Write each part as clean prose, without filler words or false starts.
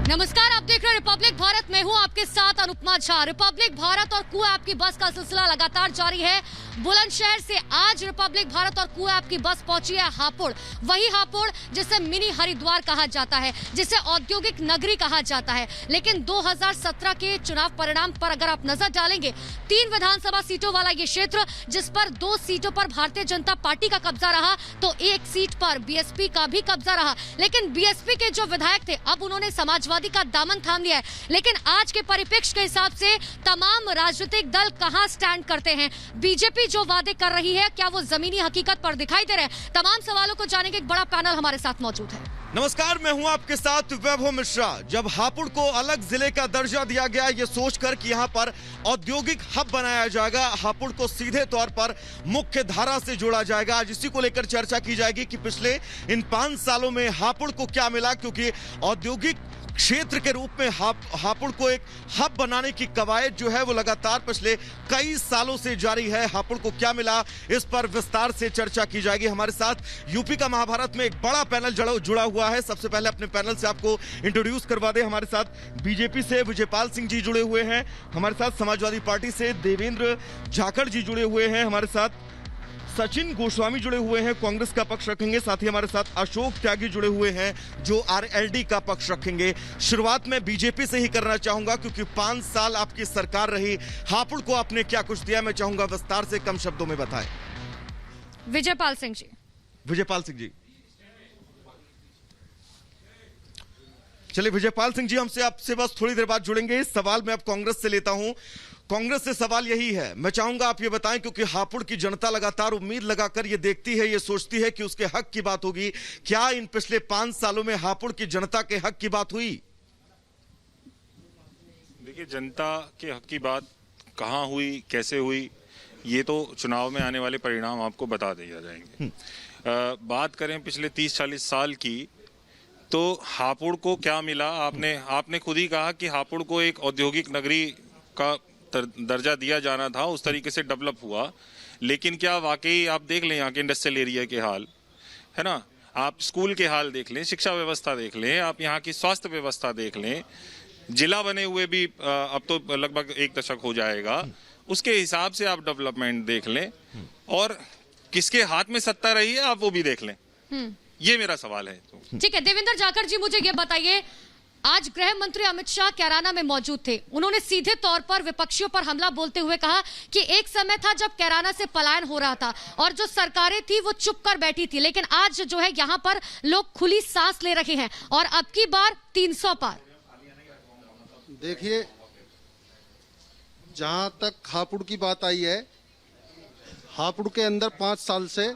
नमस्कार, आप देख रहे हैं रिपब्लिक भारत में हूं आपके साथ अनुपमा झा। रिपब्लिक भारत और कू ऐप की बस का सिलसिला लगातार जारी है। बुलंदशहर से आज रिपब्लिक भारत और कू ऐप की बस पहुंची है हापुड़। वही हापुड़ जिसे मिनी हरिद्वार कहा जाता है, जिसे औद्योगिक नगरी कहा जाता है। लेकिन 2017 के चुनाव परिणाम पर अगर आप नजर डालेंगे, 3 विधानसभा सीटों वाला ये क्षेत्र, जिस पर 2 सीटों पर भारतीय जनता पार्टी का कब्जा रहा तो 1 सीट पर बीएसपी का भी कब्जा रहा। लेकिन बीएसपी के जो विधायक थे अब उन्होंने समाजवादी का दामन थाम लिया है। लेकिन आज के परिप्रेक्ष्य के हिसाब से तमाम राजनीतिक दल कहां स्टैंड करते हैं, बीजेपी जो वादे कर रही है क्या वो जमीनी हकीकत पर दिखाई दे रहे हैं? तमाम सवालों को जानेंगे, एक बड़ा पैनल हमारे साथ मौजूद है। नमस्कार, मैं हूं आपके साथ वैभव मिश्रा। जब हापुड़ को अलग जिले का दर्जा दिया गया ये सोचकर कि यहां पर औद्योगिक हब बनाया जाएगा, हापुड़ को सीधे तौर पर मुख्य धारा से जोड़ा जाएगा, आज इसी को लेकर चर्चा की जाएगी कि पिछले इन 5 सालों में हापुड़ को क्या मिला, क्योंकि औद्योगिक क्षेत्र के रूप में हापुड़ को एक हब बनाने की कवायद जो है वो लगातार पिछले कई सालों से जारी है। हापुड़ को क्या मिला, इस पर विस्तार से चर्चा की जाएगी। हमारे साथ यूपी का महाभारत में एक बड़ा पैनल जुड़ा हुआ है। सबसे पहले अपने पैनल से आपको इंट्रोड्यूस करवा दें। हमारे साथ बीजेपी से विजयपाल सिंह जी जुड़े हुए हैं, हमारे साथ समाजवादी पार्टी से देवेंद्र झाकड़ जी जुड़े हुए हैं, हमारे साथ सचिन गोस्वामी जुड़े हुए हैं, कांग्रेस का पक्ष रखेंगे, साथ ही हमारे साथ अशोक त्यागी जुड़े हुए हैं जो आरएलडी का पक्ष रखेंगे। शुरुआत में बीजेपी से ही करना चाहूंगा क्योंकि 5 साल आपकी सरकार रही, हापुड़ को आपने क्या कुछ दिया, मैं चाहूंगा विस्तार से कम शब्दों में बताएं। विजयपाल सिंह जी। विजयपाल सिंह जी, चलिए विजयपाल सिंह जी, हमसे आपसे बस थोड़ी देर बाद जुड़ेंगे। इस सवाल मैं अब कांग्रेस से लेता हूं। कांग्रेस से सवाल यही है, मैं चाहूंगा आप ये बताएं, क्योंकि हापुड़ की जनता लगातार उम्मीद लगाकर ये देखती है, ये सोचती है कि उसके हक की बात होगी। क्या इन पिछले 5 सालों में हापुड़ की जनता के हक की बात हुई? देखिए, जनता के हक की बात कहां हुई, कैसे हुई, ये तो चुनाव में आने वाले परिणाम आपको बता दिया जाएंगे। बात करें पिछले 30-40 साल की, तो हापुड़ को क्या मिला, आपने खुद ही कहा कि हापुड़ को एक औद्योगिक नगरी का दर्जा दिया जाना था, उस तरीके से डेवलप हुआ। लेकिन क्या वाकई आप देख लें यहाँ के इंडस्ट्रियल एरिया के हाल, है ना, आप स्कूल के हाल देख लें, शिक्षा व्यवस्था देख लें, आप यहाँ की स्वास्थ्य व्यवस्था देख लें, जिला बने हुए भी अब तो लगभग 1 दशक हो जाएगा, उसके हिसाब से आप डेवलपमेंट देख लें, और किसके हाथ में सत्ता रही है आप वो भी देख लें। ये मेरा सवाल है। ठीक है, देवेंद्र झाकड़ जी, मुझे ये बताइए, आज गृह मंत्री अमित शाह कैराना में मौजूद थे। उन्होंने सीधे तौर पर विपक्षियों पर हमला बोलते हुए कहा कि एक समय था जब कैराना से पलायन हो रहा था और जो सरकारें थी वो चुप कर बैठी थी, लेकिन आज जो है यहाँ पर लोग खुली सांस ले रहे हैं और अब की बार 300 पार। देखिए, जहां तक हापुड़ की बात आई है, हापुड़ के अंदर 5 साल से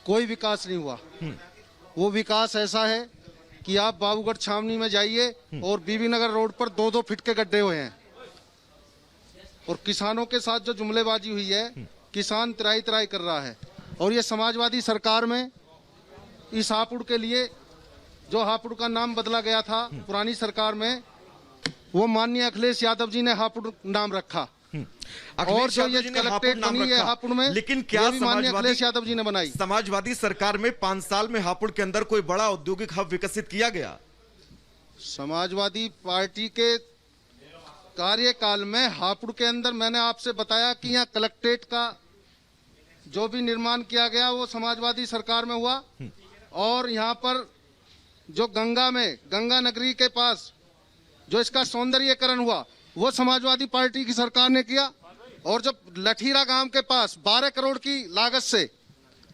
कोई विकास नहीं हुआ। वो विकास ऐसा है कि आप बाबूगढ़ छावनी में जाइए और बीबी नगर रोड पर 2-2 फीट के गड्ढे हुए हैं, और किसानों के साथ जो जुमलेबाजी हुई है, किसान त्राही त्राही कर रहा है। और ये समाजवादी सरकार में इस हापुड़ के लिए जो हापुड़ का नाम बदला गया था पुरानी सरकार में, वो माननीय अखिलेश यादव जी ने हापुड़ नाम रखा, और जो ये कलेक्ट्रेट बनी है हापुड़ में, लेकिन क्या अखिलेश यादव जी ने बनाई। समाजवादी सरकार में 5 साल में हापुड़ के अंदर कोई बड़ा औद्योगिक हब विकसित किया गया? समाजवादी पार्टी के कार्यकाल में हापुड़ के अंदर, मैंने आपसे बताया कि यहाँ कलेक्ट्रेट का जो भी निर्माण किया गया वो समाजवादी सरकार में हुआ, और यहाँ पर जो गंगा नगरी के पास जो इसका सौंदर्यीकरण हुआ वो समाजवादी पार्टी की सरकार ने किया। और जब लठीरा गांव के पास 12 करोड़ की लागत से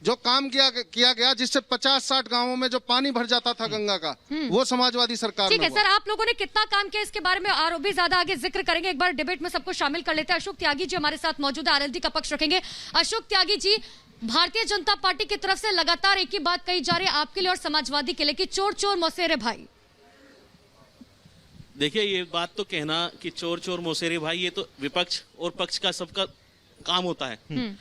जो काम किया गया, जिससे 50-60 गांवों में जो पानी भर जाता था गंगा का, वो समाजवादी सरकार में। ठीक है सर, आप लोगों ने कितना काम किया इसके बारे में और भी ज्यादा आगे जिक्र करेंगे। एक बार डिबेट में सबको शामिल कर लेते हैं। अशोक त्यागी जी हमारे साथ मौजूद है, आरएलडी का पक्ष रखेंगे। अशोक त्यागी जी, भारतीय जनता पार्टी की तरफ से लगातार एक ही बात कही जा रही है आपके लिए और समाजवादी के लिए कि चोर चोर मौसेरे भाई। देखिए, ये बात तो कहना कि चोर चोर मौसेरे भाई, ये तो विपक्ष और पक्ष का सबका काम होता है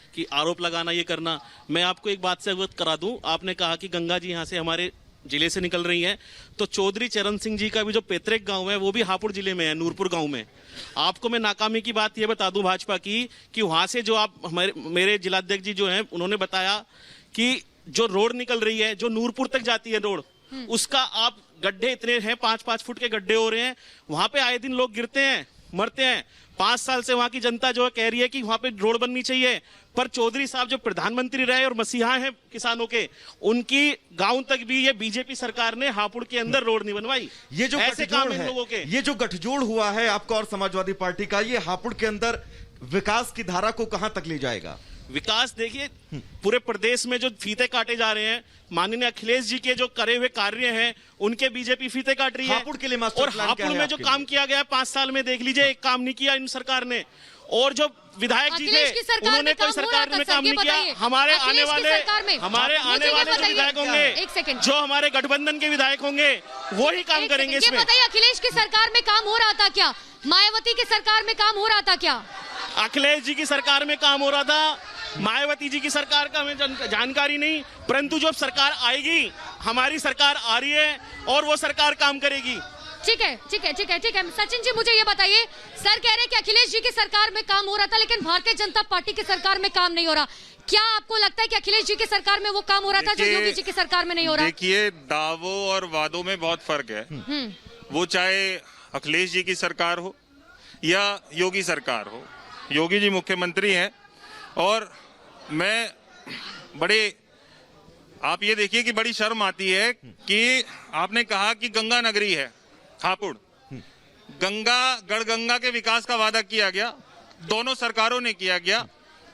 कि आरोप लगाना, ये करना। मैं आपको एक बात से अवगत करा दूं, आपने कहा कि गंगा जी यहाँ से हमारे जिले से निकल रही है, तो चौधरी चरण सिंह जी का भी जो पैतृक गांव है वो भी हापुड़ जिले में है, नूरपुर गांव में। आपको मैं नाकामी की बात ये बता दूं भाजपा की, कि वहां से जो आप मेरे जिलाध्यक्ष जी जो हैं उन्होंने बताया कि जो रोड निकल रही है, जो नूरपुर तक जाती है रोड, उसका आप गड्ढे इतने हैं, 5-5 फुट के गड्ढे हो रहे हैं, वहां पे आए दिन लोग गिरते हैं, मरते हैं। 5 साल से वहां की जनता जो है कह रही है कि वहां पे रोड बननी चाहिए, पर चौधरी साहब जो प्रधानमंत्री रहे और मसीहा हैं किसानों के, उनकी गांव तक भी ये बीजेपी सरकार ने हापुड़ के अंदर रोड नहीं बनवाई। ये जो ऐसे काम इन लोगों के, ये जो गठजोड़ हुआ है आपका और समाजवादी पार्टी का, ये हापुड़ के अंदर विकास की धारा को कहां तक ले जाएगा? विकास देखिए, पूरे प्रदेश में जो फीते काटे जा रहे हैं, माननीय अखिलेश जी के जो करे हुए कार्य हैं उनके बीजेपी फीते काट रही है। हापुड़ के लिए मास्टर और प्लान हापुड़ क्या है में जो आपके काम लिए? किया गया 5 साल में देख लीजिए, एक काम नहीं किया इन सरकार ने। और जो विधायक जी अखिलेश की थे सरकार उन्होंने में कोई काम हो सरकार रहा में था, काम सर, ये नहीं किया। बताइए। हमारे अखिलेश आने की वाले सरकार में- हमारे मुझे आने ये वाले जो बताइए। विधायक एक होंगे, सेकंड। जो हमारे गठबंधन के विधायक होंगे, वो ही काम एक करेंगे सेकंड, ये इसमें। बताइए अखिलेश की सरकार में काम हो रहा था क्या? मायावती की सरकार में काम हो रहा था क्या? अखिलेश जी की सरकार में काम हो रहा था, मायावती जी की सरकार का हमें जानकारी नहीं, परंतु जो सरकार आएगी, हमारी सरकार आ रही है और वो सरकार काम करेगी। ठीक है, ठीक है, ठीक है, ठीक है। सचिन जी मुझे ये बताइए, सर कह रहे हैं कि अखिलेश जी की सरकार में काम हो रहा था, लेकिन भारतीय जनता पार्टी की सरकार में काम नहीं हो रहा। क्या आपको लगता है कि अखिलेश जी की सरकार में वो काम हो रहा था जो देखिए- योगी जी की सरकार में नहीं हो रहा? देखिए, दावों और वादों में बहुत फर्क है। वो चाहे अखिलेश जी की सरकार हो या योगी सरकार हो, योगी जी मुख्यमंत्री हैं और मैं आप ये देखिए कि बड़ी शर्म आती है कि आपने कहा कि गंगा नगरी है हापुड़। गढ़गंगा के विकास का वादा किया गया, दोनों सरकारों ने किया गया,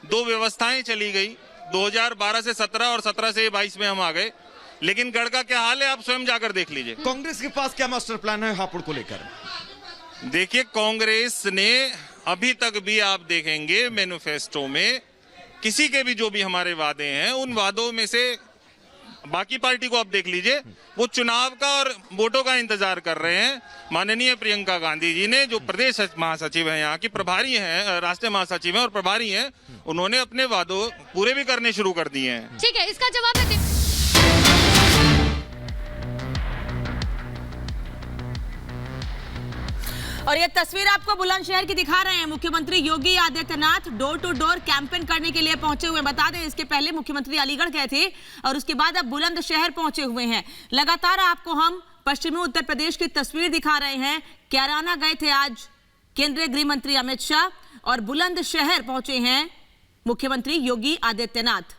2 व्यवस्थाएं चली गई, 2012 से 17 और 17 से 22 में हम आ गए, लेकिन गढ़ का क्या हाल है आप स्वयं जाकर देख लीजिए। कांग्रेस के पास क्या मास्टर प्लान है हापुड़ को लेकर? देखिए, कांग्रेस ने अभी तक भी आप देखेंगे मैनिफेस्टो में किसी के भी जो भी हमारे वादे हैं, उन वादों में से बाकी पार्टी को आप देख लीजिए, वो चुनाव का और वोटों का इंतजार कर रहे हैं। माननीय प्रियंका गांधी जी ने, जो प्रदेश महासचिव हैं, यहाँ की प्रभारी हैं, राष्ट्रीय महासचिव हैं और प्रभारी हैं, उन्होंने अपने वादों पूरे भी करने शुरू कर दिए हैं। ठीक है, इसका जवाब है और ये तस्वीर आपको बुलंदशहर की दिखा रहे हैं। मुख्यमंत्री Yogi Adityanath door to door campaign करने के लिए पहुंचे हुए। बता दें, इसके पहले मुख्यमंत्री अलीगढ़ गए थे और उसके बाद अब बुलंदशहर पहुंचे हुए हैं। लगातार आपको हम पश्चिमी उत्तर प्रदेश की तस्वीर दिखा रहे हैं। कैराना गए थे आज केंद्रीय गृह मंत्री अमित शाह और बुलंदशहर पहुंचे हैं मुख्यमंत्री योगी आदित्यनाथ।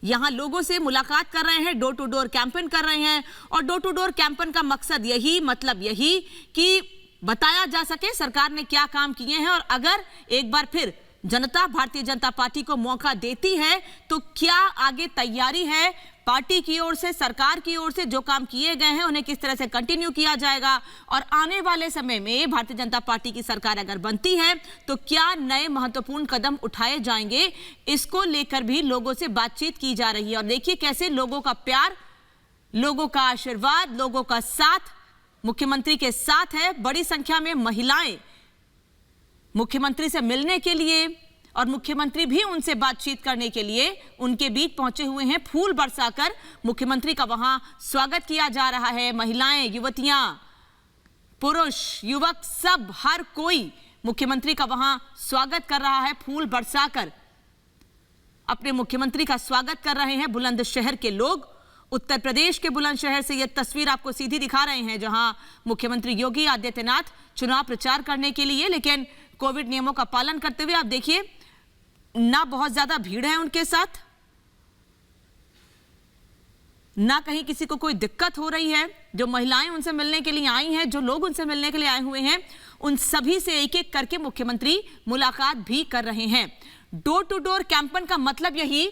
यहां लोगों से मुलाकात कर रहे हैं, डोर टू डोर कैंपेन कर रहे हैं। और डोर टू डोर कैंपेन का मकसद यही, मतलब यही कि बताया जा सके सरकार ने क्या काम किए हैं और अगर एक बार फिर जनता भारतीय जनता पार्टी को मौका देती है तो क्या आगे तैयारी है पार्टी की ओर से, सरकार की ओर से। जो काम किए गए हैं उन्हें किस तरह से कंटिन्यू किया जाएगा और आने वाले समय में भारतीय जनता पार्टी की सरकार अगर बनती है तो क्या नए महत्वपूर्ण कदम उठाए जाएंगे, इसको लेकर भी लोगों से बातचीत की जा रही है। और देखिए कैसे लोगों का प्यार, लोगों का आशीर्वाद, लोगों का साथ मुख्यमंत्री के साथ है। बड़ी संख्या में महिलाएं मुख्यमंत्री से मिलने के लिए और मुख्यमंत्री भी उनसे बातचीत करने के लिए उनके बीच पहुंचे हुए हैं। फूल बरसाकर मुख्यमंत्री का वहां स्वागत किया जा रहा है। महिलाएं, युवतियां, पुरुष, युवक, सब हर कोई मुख्यमंत्री का वहां स्वागत कर रहा है। फूल बरसाकर अपने मुख्यमंत्री का स्वागत कर रहे हैं बुलंदशहर के लोग। उत्तर प्रदेश के बुलंदशहर से यह तस्वीर आपको सीधी दिखा रहे हैं जहां मुख्यमंत्री योगी आदित्यनाथ चुनाव प्रचार करने के लिए, लेकिन कोविड नियमों का पालन करते हुए। आप देखिए ना बहुत ज्यादा भीड़ है उनके साथ, ना कहीं किसी को कोई दिक्कत हो रही है। जो महिलाएं उनसे मिलने के लिए आई हैं, जो लोग उनसे मिलने के लिए आए हुए हैं, उन सभी से एक एक करके मुख्यमंत्री मुलाकात भी कर रहे हैं। डोर टू डोर कैंपेन का मतलब यही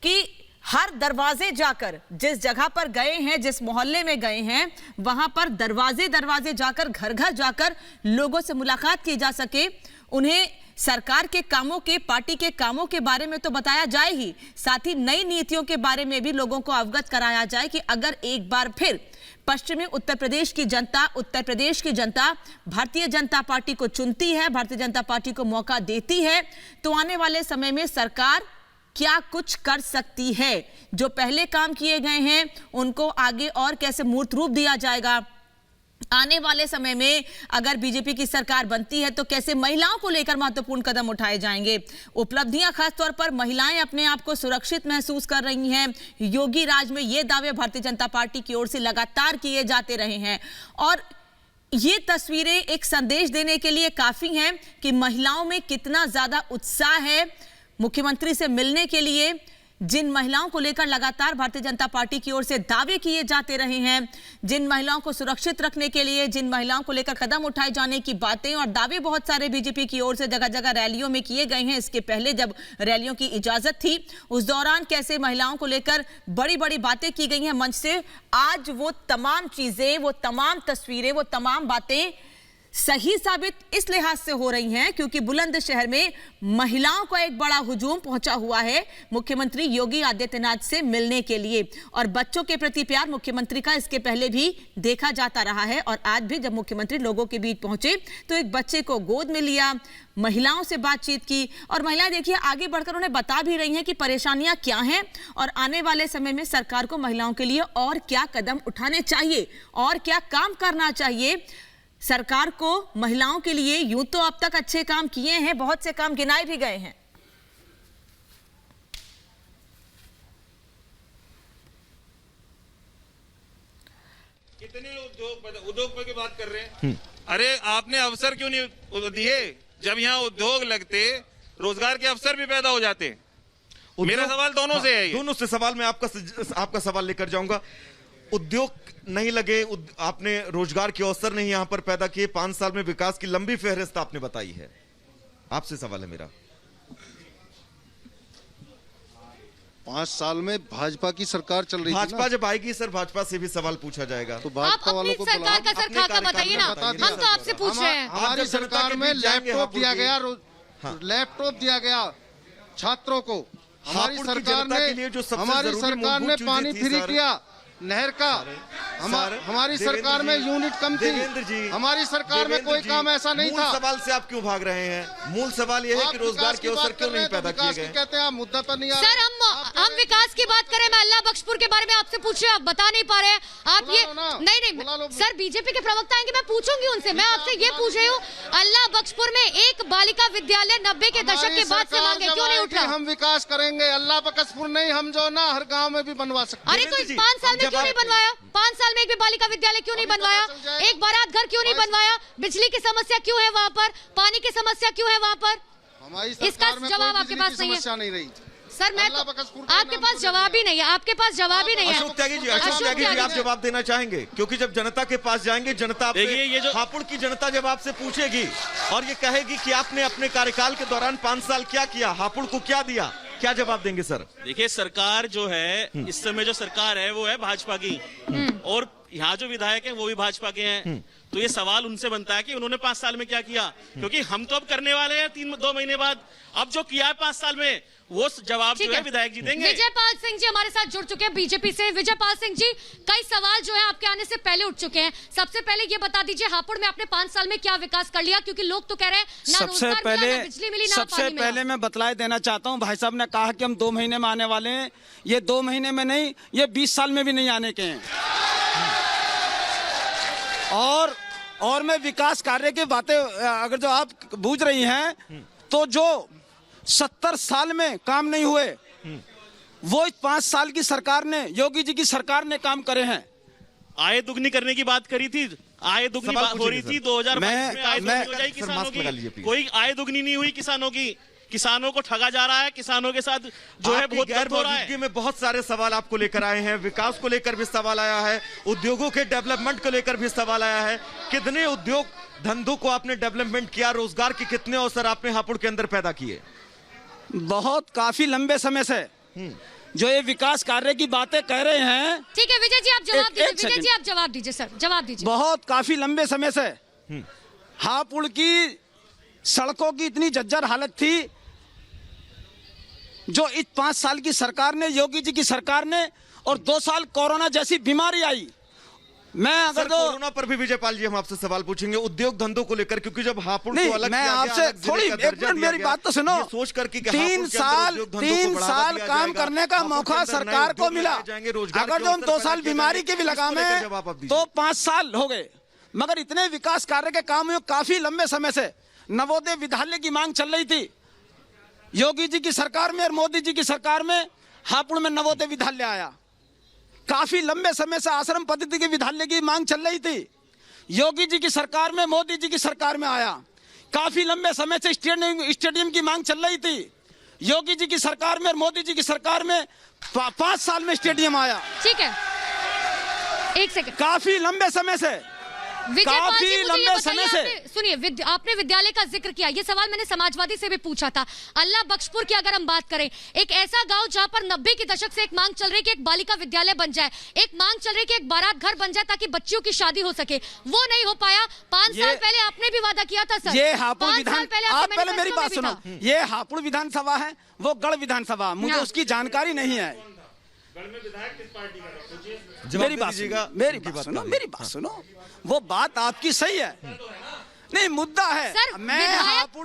कि हर दरवाजे जाकर, जिस जगह पर गए हैं, जिस मोहल्ले में गए हैं, वहां पर दरवाजे दरवाजे जाकर, घर घर जाकर लोगों से मुलाकात की जा सके। उन्हें सरकार के कामों के, पार्टी के कामों के बारे में तो बताया जाए ही, साथ ही नई नीतियों के बारे में भी लोगों को अवगत कराया जाए कि अगर एक बार फिर पश्चिमी उत्तर प्रदेश की जनता भारतीय जनता पार्टी को चुनती है, भारतीय जनता पार्टी को मौका देती है, तो आने वाले समय में सरकार क्या कुछ कर सकती है। जो पहले काम किए गए हैं उनको आगे और कैसे मूर्त रूप दिया जाएगा, आने वाले समय में अगर बीजेपी की सरकार बनती है तो कैसे महिलाओं को लेकर महत्वपूर्ण कदम उठाए जाएंगे। उपलब्धियां खासतौर पर महिलाएं अपने आप को सुरक्षित महसूस कर रही हैं। योगी राज में ये दावे भारतीय जनता पार्टी की ओर से लगातार किए जाते रहे हैं और ये तस्वीरें एक संदेश देने के लिए काफी हैं कि महिलाओं में कितना ज्यादा उत्साह है मुख्यमंत्री से मिलने के लिए। जिन महिलाओं को लेकर लगातार भारतीय जनता पार्टी की ओर से दावे किए जाते रहे हैं, जिन महिलाओं को सुरक्षित रखने के लिए, जिन महिलाओं को लेकर कदम उठाए जाने की बातें और दावे बहुत सारे बीजेपी की ओर से जगह जगह रैलियों में किए गए हैं। इसके पहले जब रैलियों की इजाजत थी उस दौरान कैसे महिलाओं को लेकर बड़ी बड़ी बातें की गई हैं मंच से, आज वो तमाम चीजें, वो तमाम तस्वीरें, वो तमाम बातें सही साबित इस लिहाज से हो रही हैं क्योंकि बुलंदशहर में महिलाओं का एक बड़ा हुजूम पहुंचा हुआ है मुख्यमंत्री योगी आदित्यनाथ से मिलने के लिए। और बच्चों के प्रति प्यार मुख्यमंत्री का इसके पहले भी देखा जाता रहा है और आज भी जब मुख्यमंत्री लोगों के बीच पहुंचे तो एक बच्चे को गोद में लिया, महिलाओं से बातचीत की और महिलाएं देखिए आगे बढ़कर उन्हें बता भी रही हैं कि परेशानियां क्या हैं और आने वाले समय में सरकार को महिलाओं के लिए और क्या कदम उठाने चाहिए और क्या काम करना चाहिए। सरकार को महिलाओं के लिए यूं तो अब तक अच्छे काम किए हैं, बहुत से काम गिनाए भी गए हैं। कितने उद्योग की बात कर रहे हैं? अरे आपने अवसर क्यों नहीं दिए? जब यहाँ उद्योग लगते रोजगार के अवसर भी पैदा हो जाते। मेरा सवाल दोनों से है ये। दोनों से सवाल मैं आपका सवाल लेकर जाऊंगा। उद्योग नहीं लगे, आपने रोजगार के अवसर नहीं यहां पर पैदा किए, 5 साल में विकास की लंबी फहरिस्त आपने बताई है। आपसे सवाल है मेरा, 5 साल में भाजपा की सरकार चल रही थी भाजपा जब आएगी सर भाजपा से भी सवाल पूछा जाएगा। तो आप भाजपा वालों को सरकार का सर खाका बताइए ना, हम तो आपसे पूछ रहे हैं। हमारी सरकार में लैपटॉप दिया गया, लैपटॉप दिया गया छात्रों को। हमारी सरकार ने पानी फ्री किया, नहर का। हमारी सरकार में यूनिट कम थी। हमारी सरकार में कोई काम ऐसा नहीं था। सवाल से आप क्यों भाग रहे हैं? मूल सवाल यह है कि रोजगार के अवसर क्यों नहीं पैदा किए गए? कहते हैं आप मुद्दा पर नहीं आ सर हम विकास की बात करें, मैं अल्लाह बख्शपुर के बारे में आपसे पूछ रहे, आप बता नहीं पा रहे हैं। आप ये नहीं सर, बीजेपी के प्रवक्ता आएंगे, मैं पूछूंगी उनसे। मैं आपसे ये पूछ रही हूँ, अल्लाह बख्शपुर में एक बालिका विद्यालय 90 के दशक के बाद से मांगे क्यों नहीं उठ रहा? हम विकास करेंगे, अल्लाह बख्शपुर नहीं, हम जो ना हर गाँव में भी बनवा सकते। अरे तो 5 साल में क्यों नहीं बनवाया? 5 साल में एक भी बालिका विद्यालय क्यों नहीं बनवाया? एक बारात घर क्यों नहीं बनवाया? बिजली की समस्या क्यों है वहाँ पर? पानी की समस्या क्यों है वहाँ पर? इसका जवाब आपके पास नहीं है सर। मैं तो आपके पास जवाब ही नहीं है, आपके पास जवाब ही नहीं है। अशोक त्यागी जी आप जवाब देना चाहेंगे? क्योंकि जब जनता के पास जाएंगे, जनता हापुड़ की जनता जब आपसे पूछेगी और ये कहेगी कि आपने अपने कार्यकाल के दौरान 5 साल क्या किया, हापुड़ को क्या दिया, क्या जवाब देंगे सर? देखिए सरकार जो है, इस समय जो सरकार है वो है भाजपा की और यहाँ जो विधायक हैं वो भी भाजपा के हैं। तो ये सवाल उनसे बनता है कि उन्होंने 5 साल में क्या किया, क्योंकि हम तो अब करने वाले हैं 2 महीने बाद। अब जो किया है 5 साल में वो जवाब जो है विधायक जी देंगे। विजयपाल सिंह जी हमारे साथ जुड़ चुके हैं बीजेपी से। विजयपाल सिंह जी, कई सवाल जो है आपके आने से पहले उठ चुके हैं। सबसे पहले ये बता दीजिए, हापुड़ में आपने 5 साल में क्या विकास कर लिया? क्योंकि लोग तो कह रहे हैं ना रोजगार मिला, ना बिजली मिली, ना पानी मिला। सबसे पहले मैं बतलाए देना चाहता हूँ, भाई साहब ने कहा कि हम 2 महीने में आने वाले हैं। ये 2 महीने में नहीं, ये 20 साल में भी नहीं आने के हैं। और मैं विकास कार्य की बातें अगर जो आप बूझ रही हैं तो जो 70 साल में काम नहीं हुए वो 5 साल की सरकार ने, योगी जी की सरकार ने काम करे हैं। आय दुगनी करने की बात करी थी, आय दुगनी बात हो रही थी 2022 में। आय दुगनी हो जाएगी किसानों की, कोई आय दुगनी नहीं हुई किसानों की। किसानों को ठगा जा रहा है, किसानों के साथ जो है बहुत गर्व हो रहा है। में बहुत सारे सवाल आपको लेकर आए हैं, विकास को लेकर भी सवाल आया है, उद्योगों के डेवलपमेंट को लेकर भी सवाल आया है। कितने उद्योग धंधों को आपने डेवलपमेंट किया, रोजगार के कितने अवसर आपने हापुड़ के अंदर पैदा किए? बहुत काफी लंबे समय से जो ये विकास कार्य की बातें कह रहे हैं। ठीक है विजय जी आप जवाब दीजिए। विजय जी आप जवाब दीजिए सर, जवाब दीजिए। बहुत काफी लंबे समय से हापुड़ की सड़कों की इतनी जर्जर हालत थी जो इस 5 साल की सरकार ने, योगी जी की सरकार ने, और 2 साल कोरोना जैसी बीमारी आई। मैं अगर कोरोना पर भी विजयपाल जी हम आपसे सवाल पूछेंगे उद्योग धंधों को लेकर, क्योंकि जब हापुड़ को अलग मैं आपसे थोड़ी एक मिनट मेरी बात तो सुनो। सोच कर कि 3 साल काम करने का मौका सरकार को मिला। अगर जो हम 2 साल बीमारी के भी लगाए तो 5 साल हो गए। मगर इतने विकास कार्य के काम हुए, काफी लंबे समय से नवोदय विद्यालय की मांग चल रही थी। योगी जी की सरकार में और मोदी जी की सरकार में हापुड़ में नवोदय विद्यालय आया। काफी लंबे समय से आश्रम पद्धति के विद्यालय की मांग चल रही थी। योगी जी की सरकार में, मोदी जी की सरकार में आया। काफी लंबे समय से स्टेडियम की मांग चल रही थी। योगी जी की सरकार में और मोदी जी की सरकार में 5 साल में स्टेडियम आया। ठीक है, एक सेकंड। काफी लंबे समय से, काफी लंबे समय से। सुनिए, आपने विद्यालय का जिक्र किया, ये सवाल मैंने समाजवादी से भी पूछा था। अल्लाह बख्शपुर की अगर हम बात करें, एक ऐसा गांव जहां पर 90 के दशक से एक मांग चल रही है कि एक बालिका विद्यालय बन जाए, एक मांग चल रही है कि एक बारात घर बन जाए ताकि बच्चियों की शादी हो सके, वो नहीं हो पाया। 5 साल पहले आपने भी वादा किया था सर। ये हापुड़ विधान, आप पहले मेरी बात सुनो, ये हापुड़ विधानसभा है, वो गढ़ विधानसभा, मुझे उसकी जानकारी नहीं है। मेरी बात सुनो, वो बात आपकी सही है, नहीं मुद्दा है। सर,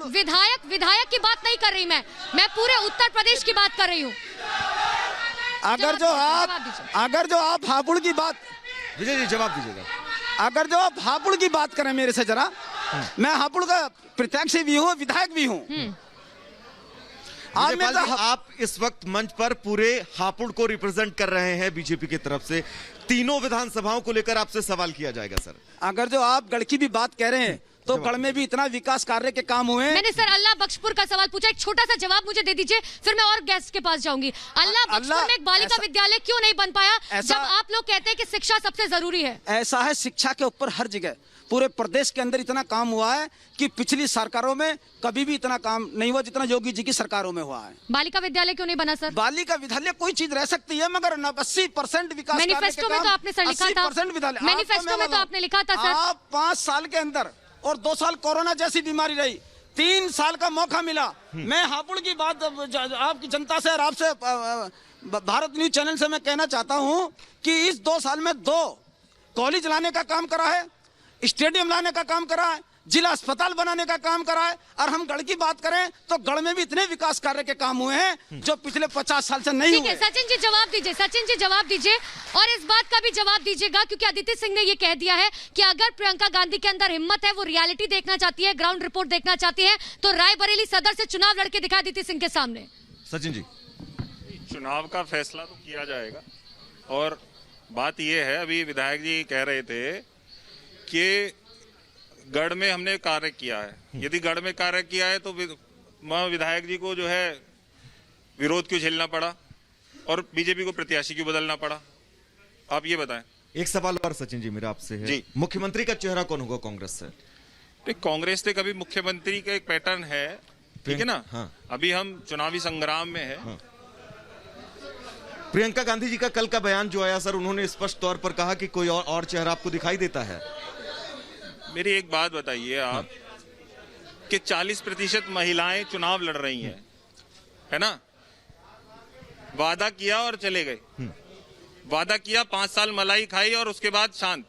विधायक की बात नहीं कर रही मैं पूरे उत्तर प्रदेश की बात कर रही हूँ। अगर जो आप हापुड़ की बात, विजय जी जवाब दीजिएगा। अगर जो आप हापुड़ की बात करें मेरे से जरा, मैं हापुड़ का प्रत्याशी भी हूँ, विधायक भी हूँ। आप इस वक्त मंच पर पूरे हापुड़ को रिप्रेजेंट कर रहे हैं बीजेपी की तरफ से। तीनों विधानसभाओं को लेकर आपसे सवाल किया जाएगा सर। अगर जो आप गढ़ की भी बात कह रहे हैं तो गढ़ में भी इतना विकास कार्य के काम हुए। मैंने सर अल्लाह बख्शपुर का सवाल पूछा, एक छोटा सा जवाब मुझे दे दीजिए, फिर मैं और गेस्ट के पास जाऊंगी। अल्लाह बख्शपुर में एक बालिका विद्यालय क्यों नहीं बन पाया, जब आप लोग कहते हैं कि शिक्षा सबसे जरूरी है? ऐसा है, शिक्षा के ऊपर हर जगह पूरे प्रदेश के अंदर इतना काम हुआ है कि पिछली सरकारों में कभी भी इतना काम नहीं हुआ जितना योगी जी की सरकारों में हुआ है। बालिका विद्यालय क्यों नहीं बना सर? बालिका विद्यालय कोई चीज रह सकती है, मगर 80% विकास मैनिफेस्टो में तो आपने सर लिखा था, 80% विद्यालय मैनिफेस्टो में तो आपने लिखा था सर। आप 5 साल के अंदर, और 2 साल कोरोना जैसी बीमारी रही, 3 साल का मौका मिला। मैं हापुड़ की बात आपकी जनता से और आपसे भारत न्यूज चैनल से मैं कहना चाहता हूं कि इस 2 साल में 2 कॉलेज लाने का काम करा है, स्टेडियम लाने का काम करा है, जिला अस्पताल बनाने का काम करा है। और हम गढ़ की बात करें तो गढ़ में भी इतने विकास कार्य के काम हुए हैं जो पिछले 50 साल से नहीं हुए। सचिन जी जवाब दीजिए, सचिन जी जवाब दीजिए, और इस बात का भी जवाब दीजिएगा क्योंकि अदिति सिंह ने ये कह दिया है कि अगर प्रियंका गांधी के अंदर हिम्मत है, वो रियलिटी देखना चाहती है, ग्राउंड रिपोर्ट देखना चाहती है, तो रायबरेली सदर से चुनाव लड़के दिखा अदिति सिंह के सामने। सचिन जी, चुनाव का फैसला तो किया जाएगा, और बात यह है, अभी विधायक जी कह रहे थे कि गढ़ में हमने कार्य किया है। यदि गढ़ में कार्य किया है तो विधायक जी को जो है विरोध क्यों झेलना पड़ा और बीजेपी को प्रत्याशी क्यों बदलना पड़ा, आप ये बताएं। एक सवाल और सचिन जी मेरा आपसे है, जी, मुख्यमंत्री का चेहरा कौन होगा कांग्रेस से? कांग्रेस से कभी मुख्यमंत्री का एक पैटर्न है, ठीक है ना। हाँ। अभी हम चुनावी संग्राम में है। हाँ। प्रियंका गांधी जी का कल का बयान जो आया सर, उन्होंने स्पष्ट तौर पर कहा कि कोई और चेहरा आपको दिखाई देता है। मेरी एक बात बताइए आप, कि 40% महिलाएं चुनाव लड़ रही हैं, है ना। वादा किया और चले गए, वादा किया, 5 साल मलाई खाई और उसके बाद शांत।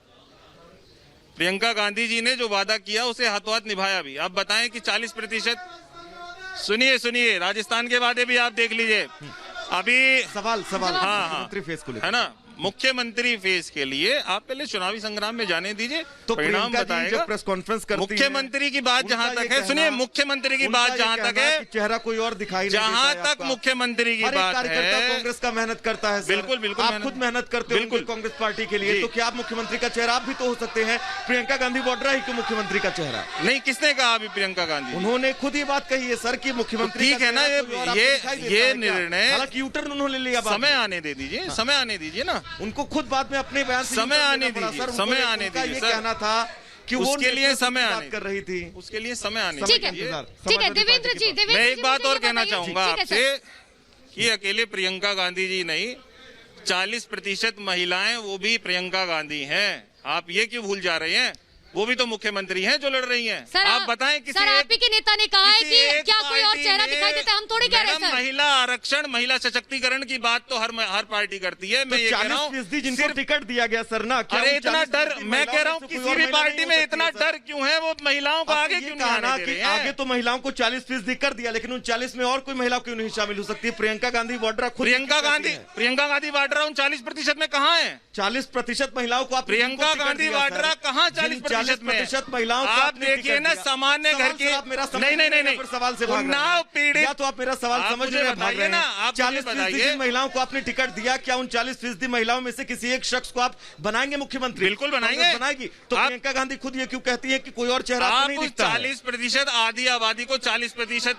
प्रियंका गांधी जी ने जो वादा किया उसे हाथों हाथ निभाया भी। आप बताएं कि 40%, सुनिए राजस्थान के वादे भी आप देख लीजिए। अभी सवाल हाँ, मुख्यमंत्री फेस को लेकर, है ना, मुख्यमंत्री फेस के लिए आप पहले चुनावी संग्राम में जाने दीजिए, तो परिणाम बताएगा। प्रेस कॉन्फ्रेंस करती मुख्यमंत्री की बात जहां तक है, सुनिए, मुख्यमंत्री की बात जहां तक है, चेहरा कोई और दिखाई नहीं जहां देता है तक मुख्यमंत्री की बात है। कांग्रेस का मेहनत करता है, बिल्कुल आप खुद मेहनत करते हो कांग्रेस पार्टी के लिए, तो क्या आप मुख्यमंत्री का चेहरा आप भी तो हो सकते हैं? प्रियंका गांधी वाड्रा ही क्यों मुख्यमंत्री का चेहरा नहीं? किसने कहा अभी प्रियंका गांधी? उन्होंने खुद ही बात कही है सर कि मुख्यमंत्री, ठीक है ना, ये निर्णय, हालांकि यूटर्न उन्होंने लिया। समय आने दे दीजिए, समय आने दीजिए ना उनको, खुद बाद में अपने बयान से समय आने दीजिए, समय आने दीजिए। ये कहना था कि वो उसके लिए समय आने कर रही थी, उसके लिए समय आने ठीक है देवेंद्र जी, मैं एक बात और कहना चाहूंगा आपसे कि अकेले प्रियंका गांधी जी नहीं, 40% महिलाएं वो भी प्रियंका गांधी हैं। आप ये क्यों भूल जा रहे हैं? वो भी तो मुख्यमंत्री हैं जो लड़ रही हैं। सर, आप बताएं, किसी सर, आप ही के नेता ने कहा है कि क्या कोई और चेहरा दिखाई देता है? हम थोड़ी कह रहे हैं सर। महिला आरक्षण, महिला सशक्तिकरण की बात तो हर पार्टी करती है। मैं ये कह रहा हूँ, जिनको टिकट दिया गया सर ना, अरे इतना डर, मैं कह रहा हूँ किसी भी पार्टी में इतना डर क्यों है? वो महिलाओं को आगे क्यों नहीं आने दे रहे हैं? आगे तो महिलाओं को 40% कर दिया, लेकिन उन 40 में और कोई महिला क्यों नहीं शामिल हो सकती? प्रियंका गांधी वाड्रा खुद, प्रियंका गांधी वाड्रा उन 40% में कहाँ है? 40% महिलाओं को आप, प्रियंका गांधी वाड्रा कहाँ 40% 40% महिलाओं को आप आपने देखिए टिकट ना दिया। सामान्य घर सवाल की से आप मेरा समझ नहीं रहे हैं, सवाल से भाग रहे हैं। उन्नाव पीड़ित या तो आप मेरा सवाल आप समझ मुझे रहे हैं, भाग बताइए रहे ना, हैं। आप मुझे 40% बताइए। महिलाओं को आपने टिकट दिया, क्या उन 40% महिलाओं में से किसी एक शख्स को आप बनाएंगे मुख्यमंत्री? बिल्कुल बनाएंगे। कांग्रेस बनाएगी। तो आप- प्रियंका गांधी खुद ये क्यों कहती है कि कोई और चेहरा आपको आप नहीं उस दिखता है? 40% आधी आबादी को 40%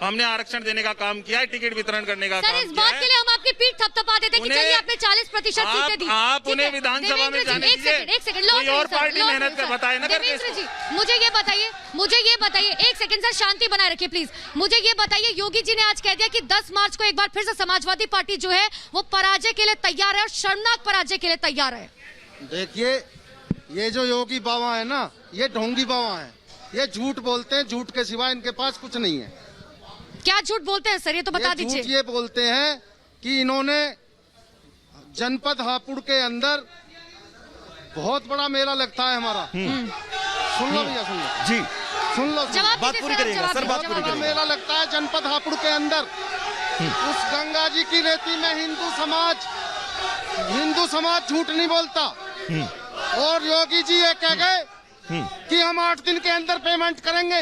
हमने आरक्षण देने का काम किया है, टिकट वितरण करने का सर काम इस किया बात है। के लिए हम आपकी पीठ थपथपा देते कि उन्हें- चलिए आपने 40% सीटें दी। आप ठीक उन्हें है, विधानसभा में देवेंद्र जी, जाने एक दीजिए। सेकंड, एक सेकंड, कोई लौट रहे और हैं सर, पार्टी लौट मेहनत रहे हैं कर सर। बताए ना करके। देवेंद्र जी, मुझे ये बताइए एक सेकंड सर, शांति बनाए रखिए प्लीज। मुझे ये बताइए, योगी जी ने आज कह दिया कि 10 मार्च को एक बार फिर से समाजवादी पार्टी जो है वो पराजय के लिए तैयार है और शर्मनाक पराजय के लिए तैयार है। देखिए, ये जो योगी बाबा है ना, ये ढोंगी बाबा है। ये झूठ बोलते हैं, झूठ के सिवा इनके पास कुछ नहीं है। क्या झूठ बोलते हैं सर, ये तो बता ये दीजिए। झूठ ये बोलते हैं कि इन्होंने जनपद हापुड़ के अंदर बहुत बड़ा मेला लगता है हमारा। सुन लो भैया, सुन लो जी, सुन लो जवाब बात दीजिए पूरी सर, करिएगा, जवाब सर, दीजिए, बात जवाब पूरी बड़ा दीजिए। मेला लगता है जनपद हापुड़ के अंदर। उस गंगा जी की रेती में हिंदू समाज झूठ नहीं बोलता। और योगी जी ये कह गए कि हम 8 दिन के अंदर पेमेंट करेंगे।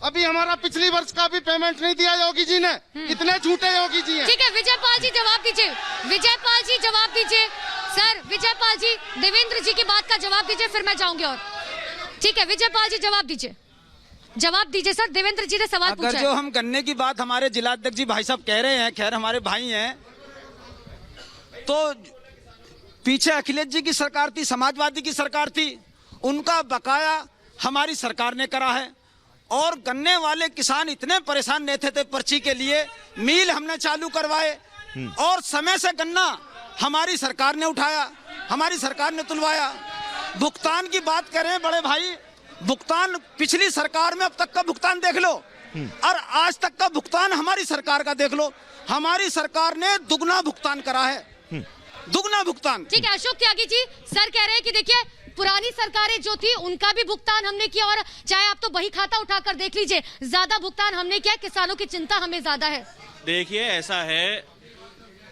अभी हमारा पिछली वर्ष का भी पेमेंट नहीं दिया योगी जी ने। इतने झूठे योगी जी हैं। ठीक है, विजयपाल जी जवाब दीजिए। विजयपाल जी जवाब दीजिए। सर विजयपाल जी, देवेंद्र जी की बात का जवाब दीजिए, फिर मैं जाऊंगी। और ठीक है, विजयपाल जी जवाब दीजिए, जवाब दीजिए सर। देवेंद्र जी ने सवाल अगर पूछा जो है। हम गन्ने की बात हमारे जिलाध्यक्ष जी भाई साहब कह रहे हैं, खैर हमारे भाई हैं, तो पीछे अखिलेश जी की सरकार थी, समाजवादी की सरकार थी, उनका बकाया हमारी सरकार ने करा है। और गन्ने वाले किसान इतने परेशान रहते थे पर्ची के लिए, मिल हमने चालू करवाए और समय से गन्ना हमारी सरकार ने उठाया, हमारी सरकार ने तुलवाया। भुगतान की बात करें बड़े भाई, भुगतान पिछली सरकार में अब तक का भुगतान देख लो और आज तक का भुगतान हमारी सरकार का देख लो। हमारी सरकार ने दुगना भुगतान करा है, दुगना भुगतान। ठीक है, अशोक त्यागी जी, सर कह रहे हैं कि देखिए पुरानी सरकारें जो थी उनका भी भुगतान हमने किया, और चाहे आप तो बही खाता उठाकर देख लीजिए, ज्यादा भुगतान हमने किया। किसानों की चिंता हमें ज्यादा है। देखिए ऐसा है,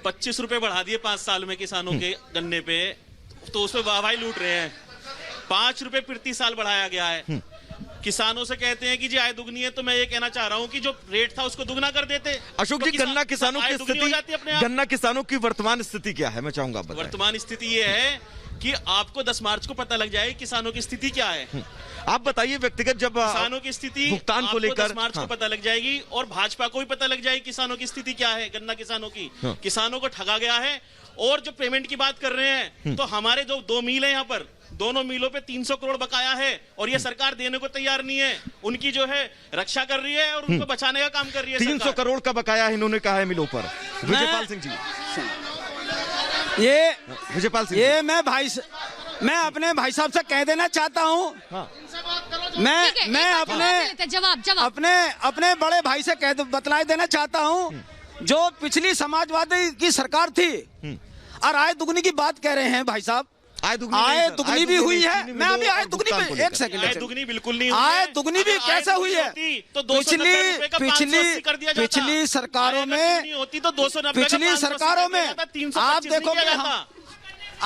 25 रुपए बढ़ा दिए 5 साल में किसानों के गन्ने पे, तो उसमें वाहवाही लूट रहे हैं। 5 रुपए प्रति साल बढ़ाया गया है। किसानों से कहते हैं कि जी आय दुगनी है, तो मैं ये कहना चाह रहा हूं कि जो रेट था उसको दुगना कर देते। अशोक तो जी, गन्ना किसानों की आय दुगनी हो जाती है अपने आप। गन्ना किसानों की वर्तमान स्थिति क्या है, मैं चाहूंगा आप बताएं। वर्तमान स्थिति ये है कि आपको 10 मार्च को पता लग जाए किसानों की स्थिति क्या है। आप बताइए व्यक्तिगत, जब किसानों की स्थिति भुगतान को आपको लेकर 10 मार्च को पता लग जाएगी और भाजपा को भी पता लग जाएगी किसानों की स्थिति क्या है। गन्ना किसानों की, किसानों को ठगा गया है। और जो पेमेंट की बात कर रहे हैं, तो हमारे जो 2 मिल है यहाँ पर, दोनों मिलों पे 300 करोड़ बकाया है और ये सरकार देने को तैयार नहीं है। उनकी जो है रक्षा कर रही है और उनको बचाने का काम कर रही है 300 सरकार। करोड़ का बकाया इन्होंने कहा है मिलों पर। विजयपाल सिंह जी, ये विजयपाल सिंह ये मैं अपने भाई साहब से कह देना चाहता हूँ। ठीक है, मैं एक बात जवाब दे लेते हैं, जवाब अपने बड़े भाई से बतला देना चाहता हूँ, जो पिछली समाजवादी की सरकार थी और आय दुगनी की बात कह रहे हैं भाई साहब, आय दुगनी भी हुई है। मैं अभी आय दुगनी पे एक सेकंड, आय दुगनी बिल्कुल नहीं हुई आय है। दुगनी भी अगर आय कैसे हुई है? होती तो 290 रुपए का 580 कर दिया जाता। पिछली सरकारों आय अगर में, दुगनी होती तो 290 का पिछली 580 सरकारों में कर दिया जाता, आप 325 नहीं देखोगे, किया जाता।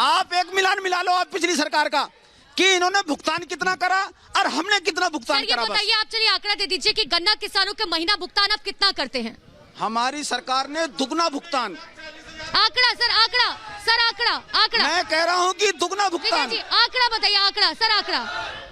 आप एक मिलान मिला लो आप पिछली सरकार का कि इन्होंने भुगतान कितना करा और हमने कितना सर भुगतान ये करा। बस बताइए, आप चलिए आंकड़ा दे दीजिए कि गन्ना किसानों के महीना भुगतान आप कितना करते हैं? हमारी सरकार ने दुगना भुगतान, आंकड़ा सर, आंकड़ा मैं कह रहा हूं कि दुगना विजय भुगतान। जी आंकड़ा बताइए, आंकड़ा सर, आंकड़ा।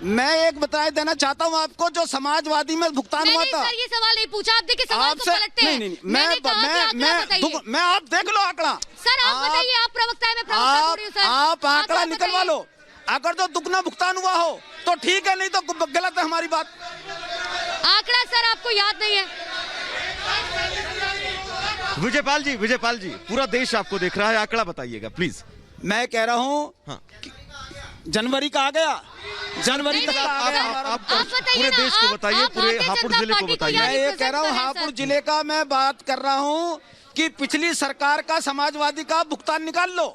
मैं एक बता देना चाहता हूं आपको, जो समाजवादी में भुगतान हुआ मैंने था। सर ये सवाल नहीं पूछा, आप देखिए सवाल को पलटते हैं। नहीं, मैंने कहा कि आंकड़ा बताइए। मैं आप देख लो आंकड़ा। सर आप बताइए, आप प्रवक्ता है, मैं प्रवक्ता थोड़ी हूं सर। आप आंकड़ा निकलवा बताइए। लो। अगर जो दुगना भुगतान हुआ हो तो ठीक है, नहीं तो गलत है हमारी बात। आंकड़ा सर आपको याद नहीं है? विजयपाल जी, पूरा देश आपको देख रहा है, आंकड़ा बताइएगा प्लीज। मैं कह रहा हूँ हाँ। जनवरी का आ गया, जनवरी तक का आ गया। आप बताइए पूरे ना, देश को बताइए, आप पूरे भारतीय हापुड़ जनता जिले को पार्टी को बताइए। याद मैं ये कह रहा हूँ, रिप्रेजेंट कर रहे हैं हापुड़ सर। जिले का मैं बात कर रहा हूँ कि पिछली सरकार का समाजवादी का भुगतान निकाल लो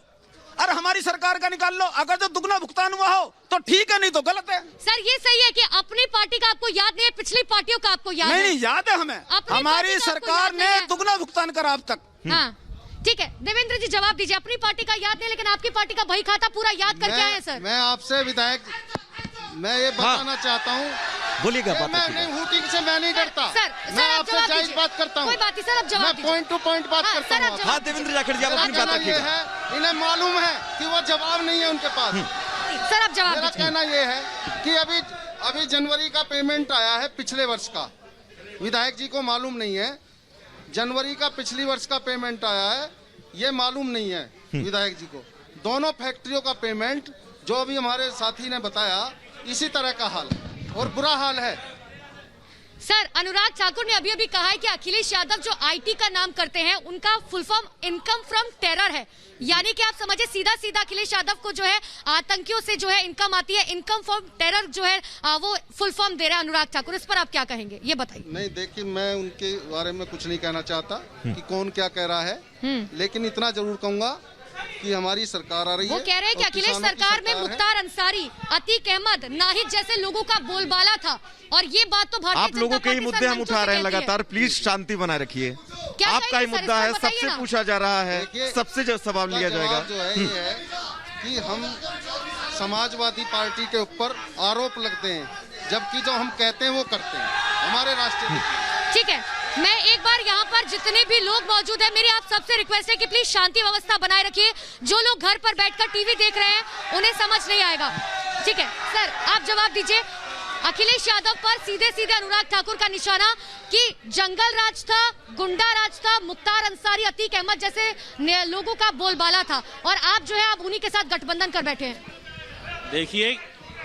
और हमारी सरकार का निकाल लो। अगर जो दुगना भुगतान हुआ हो तो ठीक है, नहीं तो गलत है। सर ये सही है कि अपनी पार्टी का आपको याद नहीं है, पिछली पार्टियों का आपको याद है? नहीं, याद है हमें। अपनी हमारी पार्टी का आपको सरकार याद नहीं ने है? दुगना भुगतान करा अब तक। हाँ ठीक है, देवेंद्र जी जवाब दीजिए। अपनी पार्टी का याद नहीं, लेकिन आपकी पार्टी का बही खाता पूरा याद करके आए हैं सर। मैं आपसे विधायक मैं ये बताना चाहता हूँ, बोलिएगा मैं बात नहीं हूटिंग से मैं नहीं डरता। सर, मैं आप आपसे जवाब जायज दीजिए। बात करता हूँ। कोई बात नहीं सर, आप जवाब मैं दीजिए। पॉइंट टू पॉइंट बात हाँ, करता सर, आप हूँ। जवाब हाँ देवेंद्र जाखड़ जी, आप अपनी मेरा बात कहना ये रखिएगा। है, इन्हें मालूम है कि वो जवाब नहीं है उनके पास। सर आप जवाब मेरा दीजिए। कहना ये है कि अभी जनवरी का पेमेंट आया है पिछले वर्ष का, विधायक जी को मालूम नहीं है। जनवरी का पिछली वर्ष का पेमेंट आया है, ये मालूम नहीं है विधायक जी को। दोनों फैक्ट्रियों का पेमेंट जो अभी हमारे साथी ने बताया, इसी तरह का हाल है और बुरा हाल है। सर अनुराग ठाकुर ने अभी अभी कहा है कि अखिलेश यादव जो आईटी का नाम करते हैं उनका full form income from terror है, यानी कि आप समझे सीधा सीधा अखिलेश यादव को जो है आतंकियों से जो है इनकम आती है, इनकम फ्रॉम टेरर जो है वो फुल फॉर्म दे रहा है अनुराग ठाकुर। इस पर आप क्या कहेंगे, ये बताइए। नहीं देखिए, मैं उनके बारे में कुछ नहीं कहना चाहता कि कौन क्या कह रहा है, लेकिन इतना जरूर कहूंगा कि हमारी सरकार आ रही है। वो कह रहे हैं कि और अखिलेश किसानों की सरकार में है। मुख्तार अंसारी, अतीक अहमद, नाहिद जैसे लोगों का बोलबाला था, और ये बात तो भारतीय आप लोगों जनता के ही पार्टी मुद्दे सर हम मंचों उठा से रहे हैं कहती है। लगातार, प्लीज शांति बनाए रखिए। क्या आपका ही कहेंगे सर, मुद्दा इस है, पर बताइए सबसे ना। पूछा जा रहा है, देखिए, सबसे जो सवाल लिया इसका जाएगा। जवाब जो है ये है कि हम समाजवादी पार्टी के ऊपर आरोप लगते हैं, जबकि जो हम कहते हैं वो करते हैं, हमारे राष्ट्रीय। ठीक है, मैं एक बार यहाँ पर जितने भी लोग मौजूद हैं, मेरी आप सबसे रिक्वेस्ट है कि प्लीज शांति व्यवस्था बनाए रखिए। जो लोग घर पर बैठकर टीवी देख रहे हैं उन्हें समझ नहीं आएगा। ठीक है सर, आप जवाब दीजिए। अखिलेश यादव पर सीधे सीधे अनुराग ठाकुर का निशाना कि जंगल राज था, गुंडा राज था, मुख्तार अंसारी, अतीक अहमद जैसे लोगों का बोलबाला था, और आप जो है आप उन्हीं के साथ गठबंधन कर बैठे हैं। देखिए,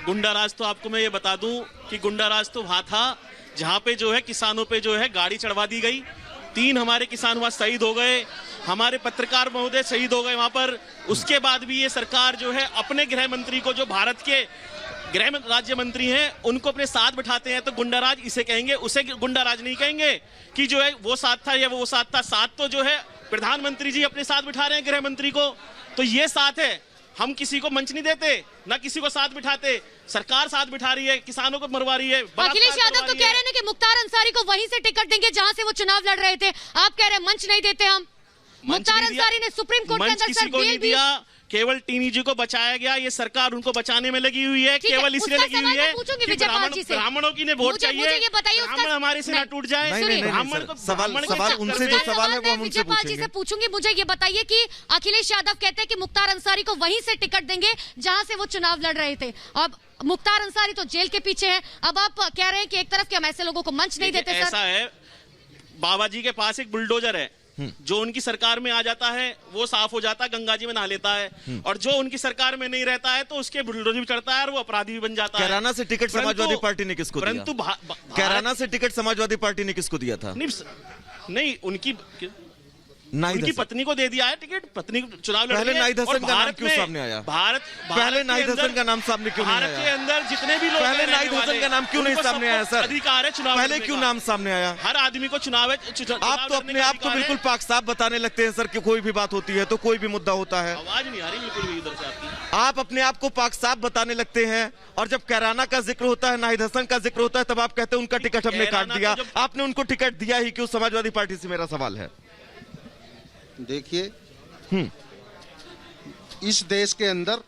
गुंडा राज तो आपको मैं ये बता दूं कि गुंडा राज तो वहां था जहां पे जो है किसानों पे जो है गाड़ी चढ़वा दी गई। 3 हमारे किसान वहां शहीद हो गए, हमारे पत्रकार महोदय शहीद हो गए वहां पर। उसके बाद भी ये सरकार जो है अपने गृह मंत्री को, जो भारत के गृह राज्य मंत्री हैं, उनको अपने साथ बिठाते हैं। तो गुंडा राज इसे कहेंगे, उसे गुंडा राज नहीं कहेंगे कि जो है वो साथ था या वो साथ था। साथ तो जो है प्रधानमंत्री जी अपने साथ बिठा रहे हैं गृह मंत्री को, तो ये साथ है। हम किसी को मंच नहीं देते, ना किसी को साथ बिठाते। सरकार साथ बिठा रही है, किसानों को मरवा रही है। अखिलेश यादव तो कह रहे हैं कि मुख्तार अंसारी को वहीं से टिकट देंगे जहां से वो चुनाव लड़ रहे थे। आप कह रहे हैं मंच नहीं देते हम। मुख्तार अंसारी ने सुप्रीम कोर्ट के अंदर सर बेल भी, केवल टीनी जी को बचाया गया। ये सरकार उनको बचाने में लगी हुई है, केवल इसलिए लगी हुई है कि ब्राह्मणों की ने वोट चाहिए। मुझे ये बताइए, ब्राह्मण हमारे से ना टूट जाए। नहीं, सवाल उनसे जो सवाल है वो हम उनसे विजयपाल जी से पूछेंगे। पूछूंगी। मुझे ये बताइए कि अखिलेश यादव कहते हैं कि मुख्तार अंसारी को वहीं से टिकट देंगे जहां से वो चुनाव लड़ रहे थे। अब मुख्तार अंसारी तो जेल के पीछे है। अब आप कह रहे हैं कि एक तरफ कि हम ऐसे लोगों को मंच नहीं देते। ऐसा है, बाबा जी के पास एक बुलडोजर है, जो उनकी सरकार में आ जाता है वो साफ हो जाता है, गंगा जी में नहा लेता है। और जो उनकी सरकार में नहीं रहता है तो उसके बुलडोजर भी चढ़ता है और वो अपराधी भी बन जाता है। कैराना से टिकट समाजवादी पार्टी ने किसको दिया? परंतु कैराना से टिकट समाजवादी पार्टी ने किसको दिया था? नहीं, उनकी नाहिद उनकी हसन। पत्नी को दे दिया है टिकट। पत्नी चुनाव लड़ पहले रही है। नाहिद हसन और का नाम भारत क्यों में- सामने आया? पहले नाहिद हसन का नाम सामने क्यों नहीं भारत आया? के अंदर जितने भी लोग पहले नाहिद हसन का नाम क्यों नहीं सामने आया सर? अधिकार है चुनाव पहले लड़ने क्यों का। नाम सामने आया? हर आदमी को चुनाव आप तो अपने आप को बिल्कुल पाक साफ बताने लगते हैं सर कि कोई भी बात होती है तो कोई भी मुद्दा होता है। आवाज नहीं आ रही बिल्कुल भी इधर से आपकी। आप अपने आप को पाक साफ बताने लगते हैं, और जब कैराना का जिक्र होता है, नाहिद हसन का जिक्र होता है, तब आप कहते हैं उनका टिकट हमने काट कैराना दिया। तो जब- आपने उनको टिकट दिया ही क्यों? समाजवादी पार्टी से मेरा सवाल है। देखिए, इस देश के अंदर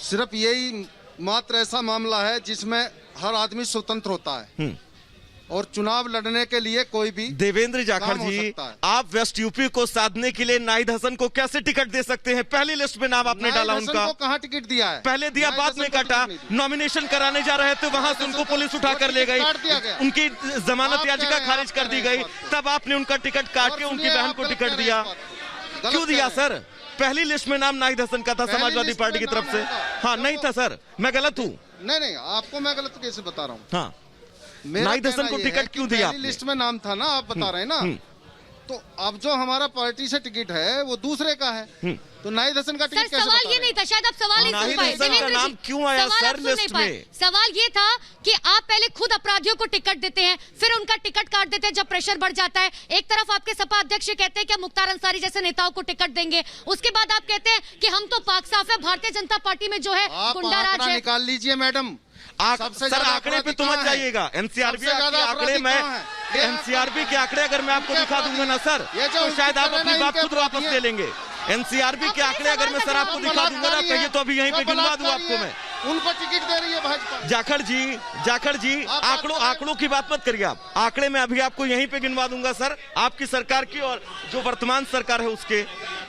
सिर्फ यही मात्र ऐसा मामला है जिसमें हर आदमी स्वतंत्र होता है, और चुनाव लड़ने के लिए कोई भी देवेंद्र जाखड़ काम हो जी, सकता है। आप वेस्ट यूपी को साधने के लिए नाहिद हसन को कैसे टिकट दे सकते हैं? पहली लिस्ट में नाम आपने डाला नाहिद हसन उनका। को कहाँ टिकट दिया है? पहले दिया, नाहिद बाद हसन में को काटा। टिकट नहीं दिया। नॉमिनेशन कराने जा रहे थे, वहां से उनको पुलिस उठा कर ले गई, काट दिया गया। उनकी जमानत आप याचिका कह रहे हैं, खारिज आप कर कह दी रहे गई, हैं तब आपने उनका टिकट काट और के उनकी सुनिए, बहन आप को गलत टिकट कह रहे दिया। हैं इस बात। क्यों गलत दिया कह रहे सर? पहली लिस्ट में नाम नाहिद हसन का था पहली समाजवादी लिस्ट पार्टी में की तरफ नाम से। होगा। हाँ, नहीं था सर, मैं गलत हूँ? हैं। नहीं, आपको मैं गलत कैसे बता रहा हूँ? हाँ, मेरा नाहिद हसन कहना को ये टिकट है कि क्यों दिया पहली आपने? लिस्ट में नाम था ना, आप बता रहे हैं ना, तो अब जो हमारा पार्टी से टिकट है वो दूसरे का है, तो नाहिद हसन का सर टिकट कैसे सवाल बता ये रहे नहीं हैं? था, शायद आप सवाल नहीं सुन नाहिद पाए। हसन का देवेंद्र नाम जी, क्यों आया सवाल सर आप सुन नहीं लिस्ट पाए। में? सवाल ये था कि आप पहले खुद अपराधियों को टिकट देते हैं, फिर उनका टिकट काट देते हैं जब प्रेशर बढ़ जाता है। एक तरफ आपके सपा अध्यक्ष कहते हैं कि हम मुख्तार अंसारी जैसे नेताओं को टिकट देंगे, उसके बाद आप कहते हैं कि हम तो पाक साफ है, भारतीय जनता पार्टी में जो है आप गुंडा राज आंकड़ा है। निकाल लीजिए मैडम। सबसे सर ज्यादा आंकड़े पे अपराधी तो मत कहाँ है? जाइएगा। एनसीआरबी सबसे ज्यादा के आंकड़े अपराधी में, कहाँ है? ये एनसीआरबी के आंकड़े अगर मैं आपको इनके दिखा दूंगा ना सर, ये जो तो शायद आप उनके अपनी बात इनके खुद वापस अपराधी ले लेंगे। एनसीआरबी के अपने आंकड़े अगर मैं सवाल सर का आपको जवाब दिखा दूंगा ना, बलात्कारी कहिए तो अभी यहीं पे है, गिनवा दूं बलात्कारी आपको है। मैं। उनको टिकट दे रही है भाजपा। जाखड़ जी आंकड़ों की बात मत करिए आप। आंकड़े में अभी आपको यहीं पे गिनवा दूंगा सर, आपकी सरकार की और जो वर्तमान सरकार है उसके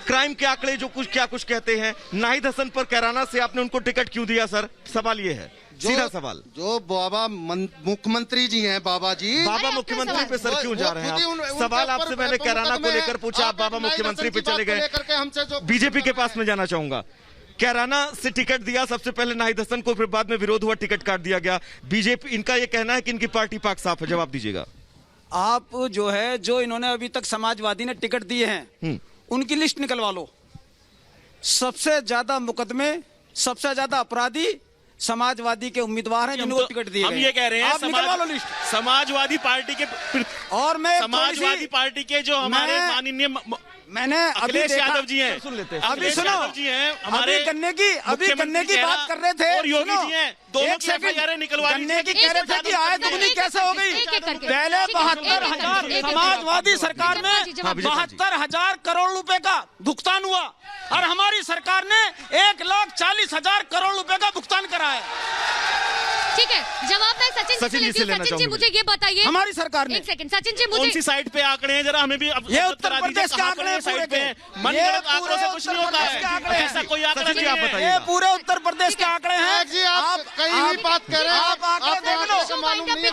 क्राइम के आंकड़े जो क्या कुछ कहते हैं। नाहिद हसन पर कैराना से आपने उनको टिकट क्यों दिया सर? सवाल ये है, सीधा सवाल। जो बाबा मुख्यमंत्री जी हैं, बाबा मुख्यमंत्री पे सर क्यों जा रहे हैं आप? सवाल आपसे मैंने कैराना को लेकर पूछा, आप बाबा मुख्यमंत्री पे चले गए। बीजेपी के पास में जाना चाहूंगा। कैराना से टिकट दिया सबसे पहले नाहिद हसन को, फिर बाद में विरोध हुआ, टिकट काट दिया गया। बीजेपी, इनका ये कहना है कि इनकी पार्टी पाक साफ है। जवाब दीजिएगा आप। जो इन्होंने अभी तक समाजवादी ने टिकट दिए हैं उनकी लिस्ट निकलवा लो। सबसे ज्यादा मुकदमे, सबसे ज्यादा अपराधी समाजवादी के उम्मीदवार हैं जिनको टिकट दिए। हम ये कह रहे हैं आप निकलवा लो लिस्ट। समाजवादी पार्टी के और मैं समाजवादी पार्टी के जो हमारे माननीय मैंने अखिलेश यादव जी हैं, सुन लेते हैं। अभी सुनो, जी हैं हमारे अभी गन्ने की बात कर रहे थे और योगी जी हैं, दोनों एक की सेकंड, FIR निकलवा गन्ने की कह रहे थे कि आय दुगनी कैसे हो गई। पहले 72,000 समाजवादी सरकार में 72,000 करोड़ रुपए का भुगतान हुआ और हमारी सरकार ने 1,40,000 करोड़ रुपए का भुगतान करा है। ठीक है, जवाब मैं सचिन जी से लेती हूं। सचिन जी मुझे ये बताइए, हमारी सरकार ने, एक सेकंड सचिन जी कौन मुझे सी साइड पे आंकड़े हैं जरा हमें भी ये उत्तर प्रदेश के आंकड़े हैं साइड पे। मन ये गलत आंकड़ों से कुछ नहीं होता है, ऐसा कोई आंकड़ा नहीं है। ये पूरे उत्तर प्रदेश के आंकड़े हैं जी। आप कहीं भी बात कर रहे हैं, आप आंकड़े देख लो,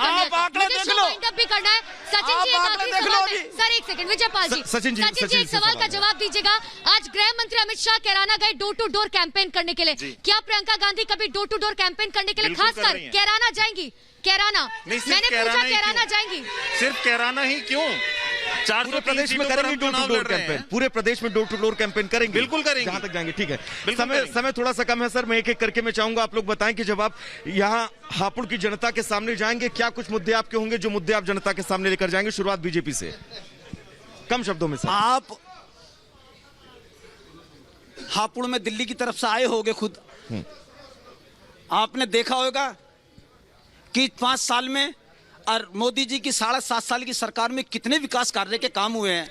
आप आंकड़े देख लो। भी करना है। सचिन जी एक आखिरी सवाल है सर, एक सेकंड विजयपाल जी, सचिन जी एक सवाल का जवाब दीजिएगा। आज गृह मंत्री अमित शाह कैराना गए डोर टू डोर कैंपेन करने के लिए, क्या प्रियंका गांधी कभी डोर टू डोर कैंपेन करने के लिए खासकर कैराना जाएंगी? कैराना नहीं, सिर्फ मैंने पूछा, कैराना जाएंगी? सिर्फ कैराना ही क्यों, 403 प्रदेश में करेंगे डोर टू डोर कैंपेन, पूरे प्रदेश में डोर टू डोर कैंपेन करेंगे, बिल्कुल करेंगे, जहां तक जाएंगे। ठीक है, समय समय थोड़ा सा कम है सर, मैं एक एक करके मैं चाहूंगा आप लोग बताएं कि जब आप यहाँ हापुड़ की जनता के सामने जाएंगे क्या कुछ मुद्दे आपके होंगे जो मुद्दे आप जनता के सामने लेकर जाएंगे। शुरुआत बीजेपी से, कम शब्दों में सर। आप हापुड़ में दिल्ली की तरफ से आए होगे खुद, आपने देखा होगा कि 5 साल में और मोदी जी की 7.5 साल की सरकार में कितने विकास कार्य के काम हुए हैं।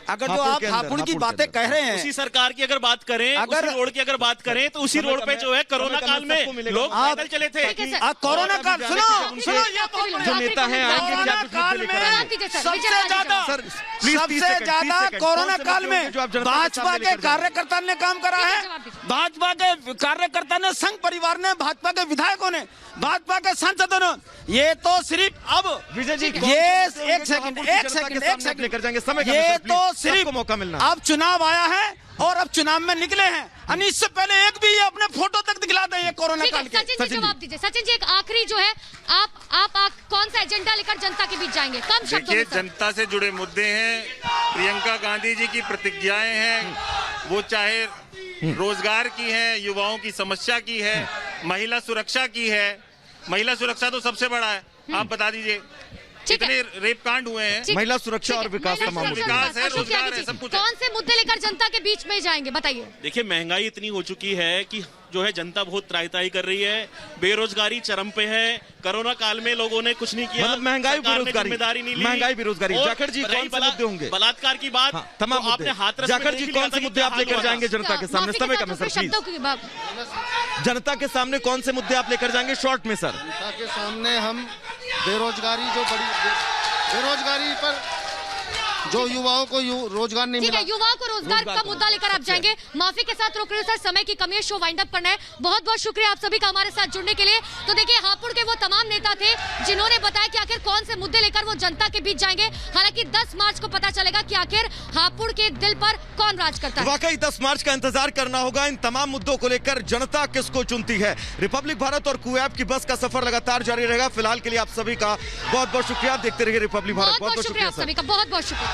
अगर जो आप हापुड़ की बातें कह रहे हैं, उसी सरकार की अगर बात करें, अगर उसी रोड की अगर बात करें तो उसी रोड पे जो है कोरोना काल में लोग पैदल चले थे। कोरोना काल, सुनो ये जो नेता हैं आएंगे क्या कुछ काल मुद्दे में लेकर आएंगे? सबसे ज्यादा कोरोना काल में भाजपा के कार्यकर्ता ने काम करा है। भाजपा के कार्यकर्ता ने, संघ परिवार ने, भाजपा के विधायकों ने, भाजपा के सांसदों ने, ये तो सिर्फ अब विजय जी ये एक सेकंड लेकर जाएंगे समय, ये तो सिर्फ मौका मिलना। अब चुनाव आया है और अब चुनाव में निकले हैं, और इससे पहले एक भी ये अपने फोटो तक दिखला दें ये कोरोना काल के। सचिन जी जवाब दीजिए। सचिन जी एक आखिरी जो है, आप कौन सा एजेंडा लेकर जनता के बीच जाएंगे? कम शब्दों में सर। जनता से जुड़े मुद्दे हैं, प्रियंका गांधी जी की प्रतिज्ञाएं हैं, वो चाहे रोजगार की है, युवाओं की समस्या की है, महिला सुरक्षा की है। महिला सुरक्षा तो सबसे बड़ा है, आप बता दीजिए कितने रेप कांड हुए हैं। महिला सुरक्षा और विकास का मामला, विकास है, रोजगार है, सब कुछ है। कौन से मुद्दे लेकर जनता के बीच में जाएंगे बताइए? देखिए, महंगाई इतनी हो चुकी है कि जो है जनता बहुत त्राही कर रही है, बेरोजगारी चरम पे है, कोरोना काल में लोगों ने कुछ नहीं किया, मतलब महंगाई बेरोजगारी, जिम्मेदारी नहीं ली, महंगाई बेरोजगारी। जाखड़ जी कौन से मुद्दे होंगे? बलात्कार की बात, तमाम तो आपने हाथ रस में जाखड़ जी कौन से मुद्दे आप लेकर जाएंगे जनता के सामने? समय कम है सर, शब्दों की बात। जनता के सामने कौन से मुद्दे आप लेकर जाएंगे शॉर्ट में सर? जनता के सामने हम बेरोजगारी पर जो युवाओं को रोजगार नहीं ठीक मिला, है, युवाओं को रोजगार का मुद्दा लेकर आप जाएंगे। माफी के साथ रोक रहे हो सर, समय की कमी है, शो वाइंड अप करना है। बहुत बहुत शुक्रिया आप सभी का हमारे साथ जुड़ने के लिए। तो देखिए, हापुड़ के वो तमाम नेता थे जिन्होंने बताया कि आखिर कौन से मुद्दे लेकर वो जनता के बीच जाएंगे। हालांकि 10 मार्च को पता चलेगा कि आखिर हापुड़ के दिल पर कौन राज करता है। वाकई 10 मार्च का इंतजार करना होगा। इन तमाम मुद्दों को लेकर जनता किसको चुनती है। रिपब्लिक भारत और कू ऐप की बस का सफर लगातार जारी रहेगा। फिलहाल के लिए आप सभी का बहुत बहुत शुक्रिया। देखते रहिए रिपब्लिक भारत। बहुत बहुत शुक्रिया आप सभी का, बहुत बहुत शुक्रिया।